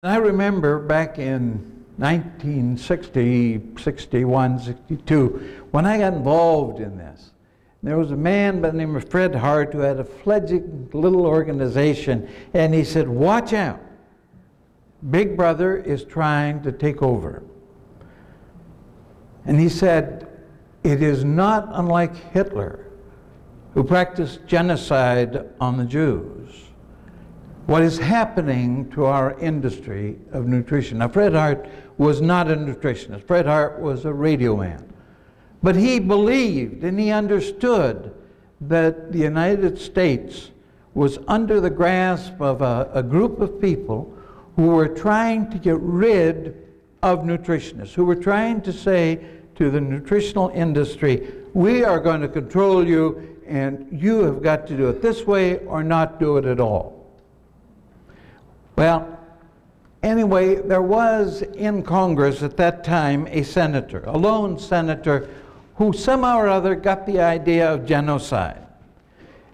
I remember back in 1960, 61, 62, when I got involved in this, there was a man by the name of Fred Hart who had a fledgling little organization, and he said, watch out, Big Brother is trying to take over. And he said, it is not unlike Hitler, who practiced genocide on the Jews. What is happening to our industry of nutrition. Now, Fred Hart was not a nutritionist. Fred Hart was a radio man. But he believed and he understood that the United States was under the grasp of a group of people who were trying to get rid of nutritionists, who were trying to say to the nutritional industry, we are going to control you and you have got to do it this way or not do it at all. Well, anyway, there was in Congress at that time a senator, a lone senator, who somehow or other got the idea of genocide.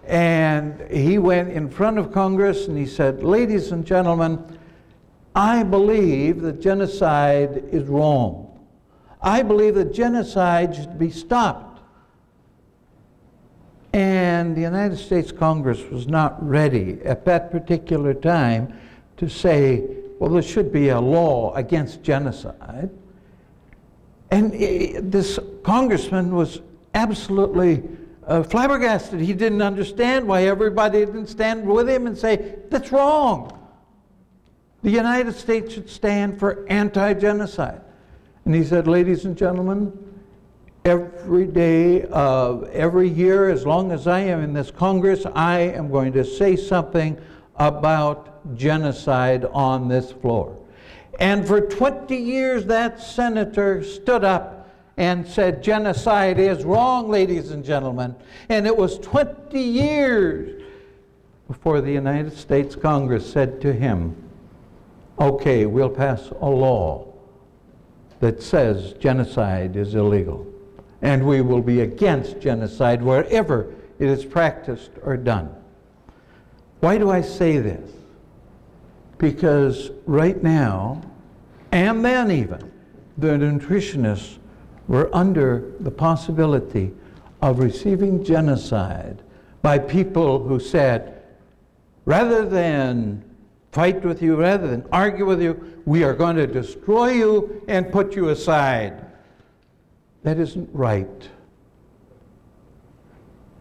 And he went in front of Congress and he said, ladies and gentlemen, I believe that genocide is wrong. I believe that genocide should be stopped. And the United States Congress was not ready at that particular time to say, well, there should be a law against genocide. And this congressman was absolutely flabbergasted. He didn't understand why everybody didn't stand with him and say, that's wrong. The United States should stand for anti-genocide. And he said, ladies and gentlemen, every day of every year, as long as I am in this Congress, I am going to say something about genocide on this floor. And for 20 years, that senator stood up and said, genocide is wrong, ladies and gentlemen. And it was 20 years before the United States Congress said to him, okay, we'll pass a law that says genocide is illegal. And we will be against genocide wherever it is practiced or done. Why do I say this? Because right now, and then even, the nutritionists were under the possibility of receiving genocide by people who said, rather than fight with you, rather than argue with you, we are going to destroy you and put you aside. That isn't right.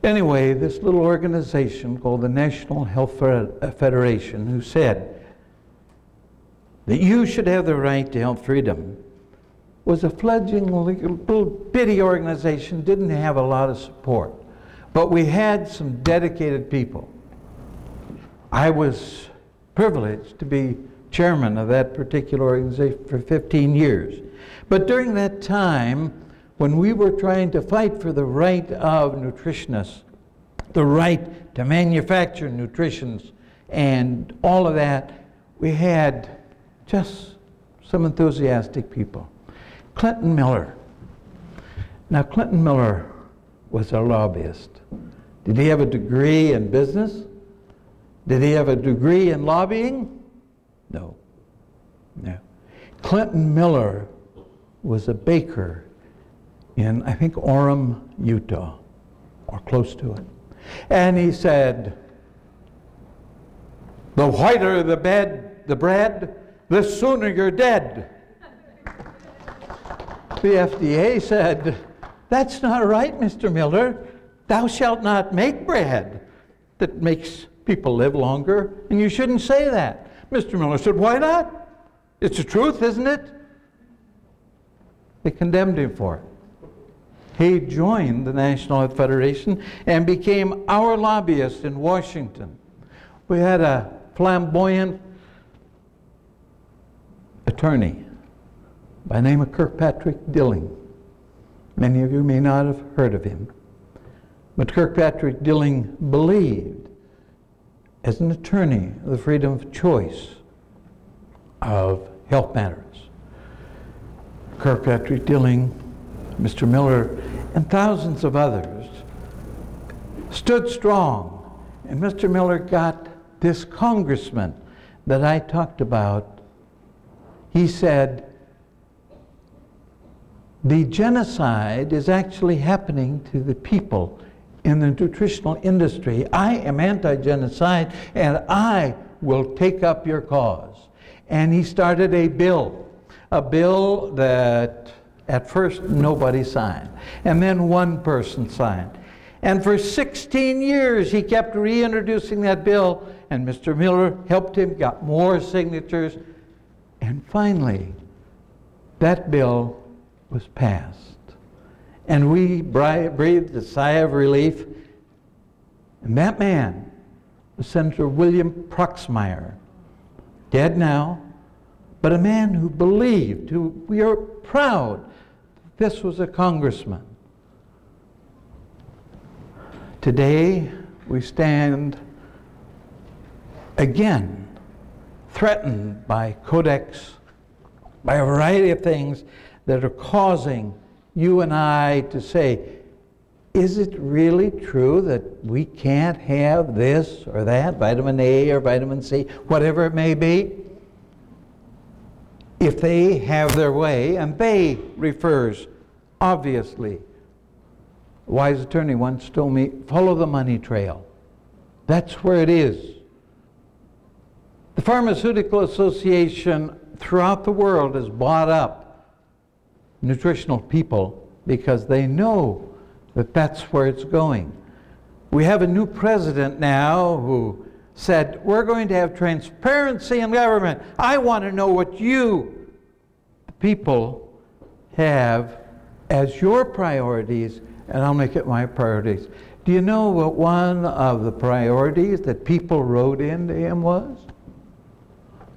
Anyway, this little organization called the National Health Federation, who said that you should have the right to health freedom, was a fledgling little bitty organization, didn't have a lot of support. But we had some dedicated people. I was privileged to be chairman of that particular organization for 15 years. But during that time, when we were trying to fight for the right of nutritionists, the right to manufacture nutritions and all of that, we had just some enthusiastic people. Clinton Miller. Now, Clinton Miller was a lobbyist. Did he have a degree in business? Did he have a degree in lobbying? No. No. Clinton Miller was a baker in, I think, Orem, Utah, or close to it. And he said, the whiter the bread, the sooner you're dead. The FDA said, that's not right, Mr. Miller. Thou shalt not make bread that makes people live longer, and you shouldn't say that. Mr. Miller said, why not? It's the truth, isn't it? They condemned him for it. He joined the National Health Federation and became our lobbyist in Washington. We had a flamboyant attorney by the name of Kirkpatrick Dilling. Many of you may not have heard of him. But Kirkpatrick Dilling believed, as an attorney, the freedom of choice of health matters. Kirkpatrick Dilling, Mr. Miller, and thousands of others stood strong. And Mr. Miller got this congressman that I talked about he said, the genocide is actually happening to the people in the nutritional industry. I am anti-genocide, and I will take up your cause. And he started a bill that at first nobody signed, and then one person signed. And for 16 years he kept reintroducing that bill, and Mr. Miller helped him, got more signatures, and finally that bill was passed. And we breathed a sigh of relief. And that man was Senator William Proxmire, dead now, but a man who believed, who we are proud that this was a congressman. Today we stand again threatened by codex, by a variety of things that are causing you and I to say, is it really true that we can't have this or that, vitamin A or vitamin C, whatever it may be? If they have their way, and they refers, obviously, a wise attorney once told me, follow the money trail. That's where it is. The Pharmaceutical Association throughout the world has bought up nutritional people because they know that that's where it's going. We have a new president now who said, we're going to have transparency in government. I want to know what you, the people, have as your priorities, and I'll make it my priorities. Do you know what one of the priorities that people wrote into him was?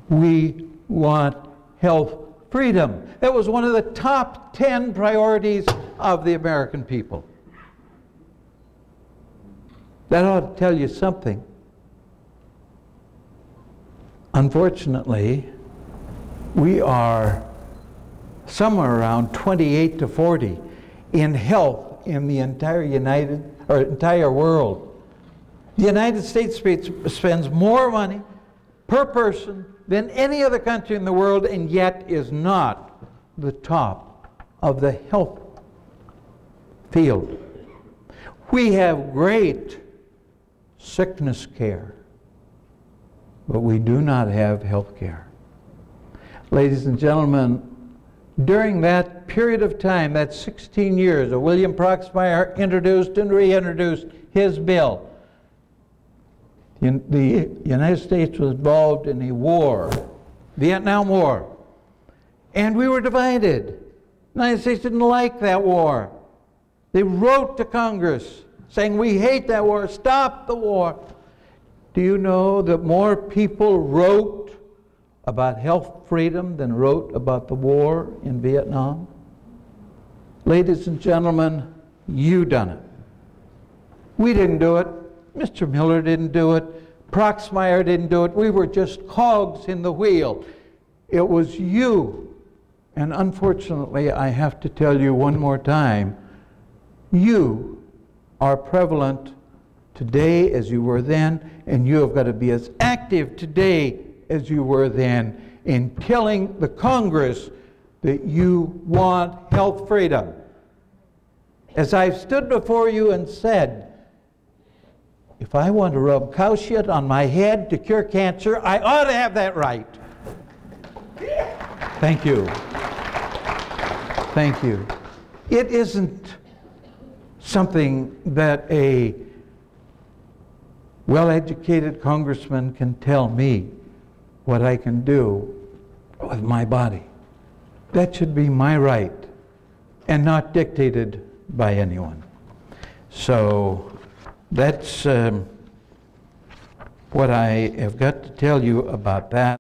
We want health freedom. That was one of the top 10 priorities of the American people. That ought to tell you something. Unfortunately, we are somewhere around 28 to 40 in health in the entire entire world. The United States spends more money per person than any other country in the world, and yet is not the top of the health field. We have great sickness care, but we do not have health care. Ladies and gentlemen, during that period of time, that 16 years, William Proxmire introduced and reintroduced his bill. The United States was involved in a war, Vietnam War, and we were divided. The United States didn't like that war. They wrote to Congress saying, we hate that war, stop the war. Do you know that more people wrote about health freedom than wrote about the war in Vietnam? Ladies and gentlemen, you done it. We didn't do it. Mr. Miller didn't do it. Proxmire didn't do it. We were just cogs in the wheel. It was you. And unfortunately, I have to tell you one more time, you are prevalent today as you were then, and you have got to be as active today as you were then in telling the Congress that you want health freedom. As I've stood before you and said, if I want to rub cow shit on my head to cure cancer, I ought to have that right. Thank you. Thank you. It isn't something that a well-educated congressman can tell me what I can do with my body. That should be my right and not dictated by anyone. So that's what I have got to tell you about that.